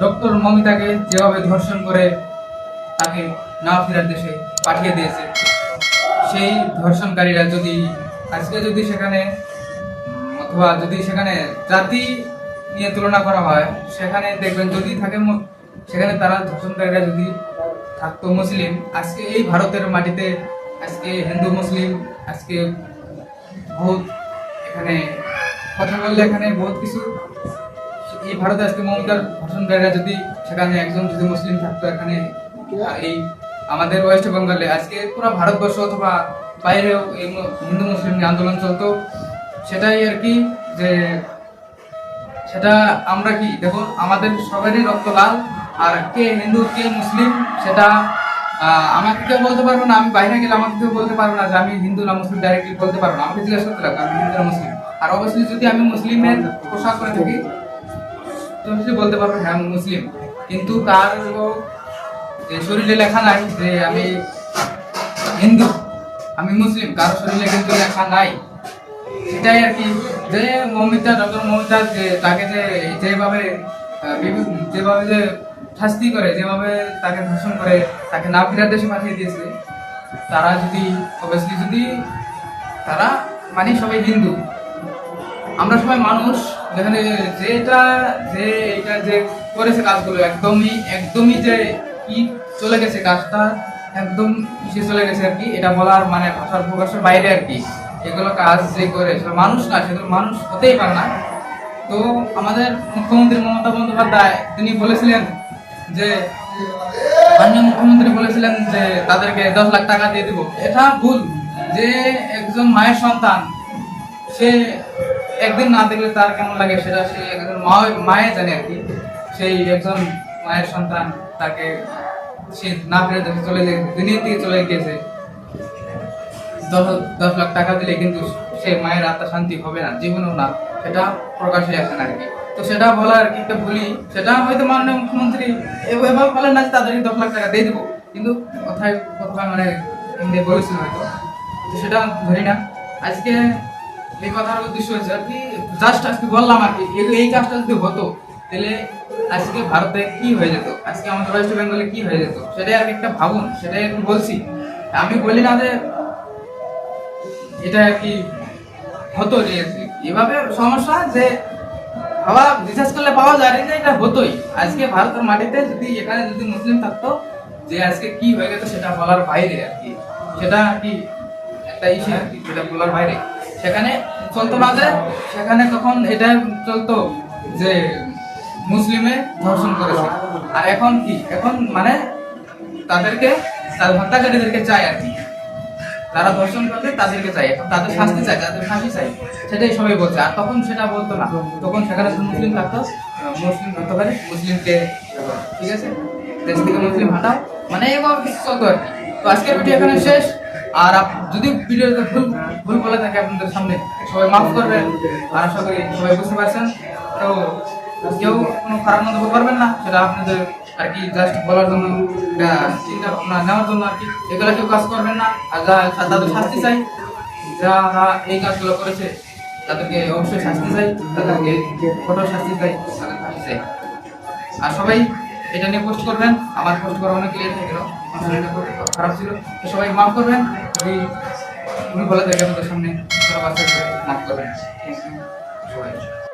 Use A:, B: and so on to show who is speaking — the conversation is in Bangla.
A: ডক্টর মমিতাকে যেভাবে ধর্ষণ করে তাকে না ফেরার দেশে পাঠিয়ে দিয়েছে, সেই ধর্ষণকারীরা যদি আজকে যদি সেখানে অথবা যদি সেখানে জাতি নিয়ে তুলনা করা হয়, সেখানে দেখবেন যদি থাকে সেখানে তারা ধর্ষণকারীরা যদি থাকতো মুসলিম, আজকে এই ভারতের মাটিতে আজকে হিন্দু মুসলিম আজকে বহুত এখানে কথা বললে এখানে বহুত কিছু। এই ভারতে আজকে মমতার ধর্ষণকারীরা যদি সেখানে একজন যদি মুসলিম থাকতো এখানে এই আমাদের ওয়েস্ট বেঙ্গলে, আজকে পুরো ভারতবর্ষ অথবা বাইরেও এই হিন্দু মুসলিম নিয়ে আন্দোলন চলতো। সেটাই আর কি, যে সেটা আমরা কি দেখুন আমাদের সবারই রক্ত লাল, আর কে হিন্দু কে মুসলিম সেটা আমাকে কেউ বলতে পারবো না। আমি বাইরে গেলে আমাকে কেউ বলতে পারবো না যে আমি হিন্দু না মুসলিম, ডাইরেক্টলি বলতে পারবো না। আমাকে জিজ্ঞাসা করতে লাগবে আমি হিন্দু না মুসলিম। আর অবশ্যই যদি আমি মুসলিমের পোশাক করে থাকি তো বলতে পারবো হ্যাঁ আমি মুসলিম, কিন্তু তার যে শরীরে লেখা নাই যে আমি হিন্দু আমি মুসলিম, কারো শরীরে কিন্তু লেখা নাই। সেটাই আর কি, যে মমিতা ডক্টর মমিতা যে তাকে যে যেভাবে যেভাবে যে শাস্তি করে, যেভাবে তাকে ধর্ষণ করে তাকে না ফেরার দেশে পাঠিয়ে দিয়েছে, তারা যদি অবভিয়াসলি যদি তারা মানে সবাই হিন্দু, আমরা সবাই মানুষ, যেখানে যেটা যে এটা যে করেছে কাজগুলো একদমই যে কি চলে গেছে কাজটা একদম পিছিয়ে চলে গেছে আর কি। এটা বলার মানে ভাষার প্রকাশের বাইরে আর কি। এগুলো কাজ যে করে মানুষ না, সেগুলো মানুষ হতেই পারে না। তো আমাদের মুখ্যমন্ত্রী মমতা বন্দ্যোপাধ্যায় তিনি বলেছিলেন যে মাননীয় মুখ্যমন্ত্রী বলেছিলেন যে তাদেরকে 10 লাখ টাকা দিয়ে দিব। এটা ভুল। যে একজন মায়ের সন্তান সে একদিন না দেখলে তার কেমন লাগে সেটা সে একজন মায়ে জানে আর কি। সেই একজন মায়ের সন্তান তাকে সে না ফেরে দেখে চলে দিনের দিকে চলে গিয়েছে, 10 লাখ টাকা দিলে কিন্তু সে মায়ের আত্মা শান্তি হবে না, জীবনেও না। সেটা প্রকাশে আসে না আর কি। তো সেটা বলার আর কি একটা ভুলি, সেটা হয়তো মাননীয় মুখ্যমন্ত্রী এভাবে বলেন না যে তাদেরকে 10 লাখ টাকা দিয়ে দেবো, কিন্তু কথায় মানে বলেছিল হয়তো, তো সেটা ধরি না। আজকে এই কথার উদ্দেশ্য হয়েছে আর কি, জাস্ট আজকে বললাম আর কি, এই কাজটা যদি হতো তাহলে আজকে ভারতে কি হয়ে যেত, আজকে আমাদের ওয়েস্ট বেঙ্গলে কি হয়ে যেত, সেটাই আর একটা ভাবুন। সেটাই এখন বলছি, আমি বলি না যে এটা আর কি হতো যে এভাবে সমস্যা যে ভাবা রিসার্চ করলে পাওয়া যায় যে এটা হতোই। আজকে ভারতের মাটিতে যদি এখানে যদি মুসলিম থাকতো যে আজকে কি হয়ে গেত সেটা বলার বাইরে আর কি। সেটা আর কি একটা ইস্যু আর কি, যেটা বলার বাইরে। সেখানে চলতো না যে সেখানে তখন এটা চলতো যে মুসলিমে ধর্ষণ করেছে, আর এখন কি এখন মানে তাদেরকে তার হত্যাকারীদেরকে চায় আর কি, যারা ধর্ষণ করবে তাদেরকে চাই, এখন তাদের শাস্তি চাই, তাদের ফাঁসি চাই, সেটাই সবাই বলছে। আর তখন সেটা বলতো না, তখন সেখানে মুসলিম থাকতো, মুসলিম হতে পারে মুসলিমকে ঠিক আছে দেশ থেকে মুসলিম হাঁটাও, মানে এভাবে কিছু চলতো আর কি। তো আজকের ভিডিও এখানে শেষ। আর যদি ভিডিওতে ভুল বলে থাকে আপনাদের সামনে সবাই মাফ করবেন, আর আশা করি সবাই বুঝতে পারছেন। তো কেউ কোনো খারাপ মন্তব্য করবেন না, সেটা আপনাদের আর কি জাস্ট বলার জন্য, চিন্তা ভাবনা নেওয়ার জন্য আর কি। এগুলো কেউ কাজ করবেন না। আর তাদের শাস্তি চাই, যারা এই কাজগুলো করেছে তাদেরকে অবশ্যই শাস্তি চাই, তাদেরকে কঠোর শাস্তি চাই, তাদের ফাঁসি চাই। আর সবাই এটা নিয়ে পোস্ট করবেন, আমার পোস্ট করা অনেক লেট হয়ে গেল, খারাপ ছিল। তো সবাই মাফ করবেন, যদি তুমি বলে থাকি আমাদের সামনে মাফ করবেন। সবাই